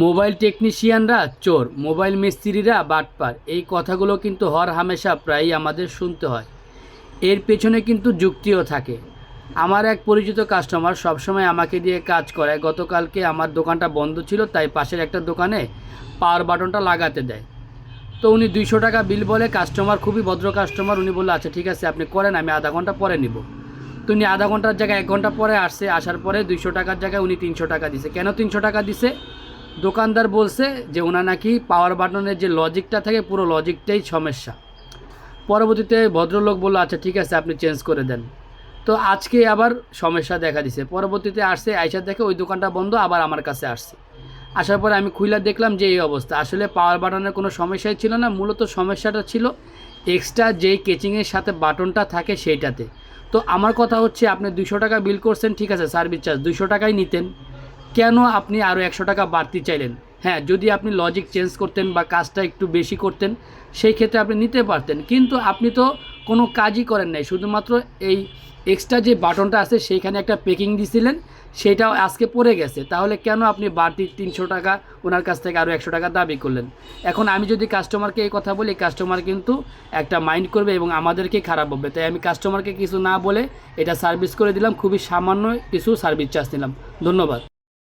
Mobile টেকনিশিয়ানরা চোর, mobile মিস্ত্রিরা বাটপার, এই কথাগুলো কিন্তু হর হামেশা প্রায়ই আমাদের শুনতে হয়। এর পেছনে কিন্তু যুক্তিও থাকে। আমার এক পরিচিত কাস্টমার সবসময় আমাকে দিয়ে কাজ করায়। গতকালকে আমার দোকানটা বন্ধ ছিল, তাই পাশের একটা দোকানে পাওয়ার বাটনটা লাগাতে দেয়। তো উনি 200 টাকা বিল বলে। কাস্টমার খুবই ভদ্র কাস্টমার, উনি বললো আচ্ছা ঠিক আছে আপনি করেন, আমি আধা ঘন্টা পরে নিব। তো উনি আধা ঘন্টার জায়গায় 1 ঘন্টা পরে আসছে। আসার পরে 200 টাকার জায়গায় উনি 300 টাকা দিছে। কেন 300 টাকা দিছে? দোকানদার বলছে যে ওনার নাকি পাওয়ার বাটনের যে লজিকটা থাকে পুরো লজিকটাই সমস্যা। পরবর্তীতে ভদ্রলোক বললো আচ্ছা ঠিক আছে আপনি চেঞ্জ করে দেন। তো আজকে আবার সমস্যা দেখা দিছে। পরবর্তীতে আসছে, আইসা দেখে ওই দোকানটা বন্ধ, আবার আমার কাছে আসছে। আসার পরে আমি খুইলা দেখলাম যে এই অবস্থা। আসলে পাওয়ার বাটনের কোনো সমস্যাই ছিল না, মূলত সমস্যাটা ছিল এক্সট্রা যেই কেচিংয়ের সাথে বাটনটা থাকে সেইটাতে। তো আমার কথা হচ্ছে আপনি 200 টাকা বিল করছেন, ঠিক আছে সার্ভিস চার্জ 200 টাকাই নিতেন, কেন আপনি আরও 100 টাকা বাড়তি চাইলেন? হ্যাঁ, যদি আপনি লজিক চেঞ্জ করতেন বা কাজটা একটু বেশি করতেন সেই ক্ষেত্রে আপনি নিতে পারতেন, কিন্তু আপনি তো কোনো কাজই করেন নাই, শুধুমাত্র এই এক্সট্রা যে বাটনটা আছে সেইখানে একটা পেকিং দিছিলেন, সেটাও আজকে পড়ে গেছে। তাহলে কেন আপনি বাড়তি 300 টাকা ওনার কাছ থেকে আরও 100 টাকা দাবি করলেন? এখন আমি যদি কাস্টমারকে এই কথা বলি, কাস্টমার কিন্তু একটা মাইন্ড করবে এবং আমাদেরকেই খারাপ হবে। তাই আমি কাস্টমারকে কিছু না বলে এটা সার্ভিস করে দিলাম, খুবই সামান্য কিছু সার্ভিস চার্জ নিলাম। ধন্যবাদ।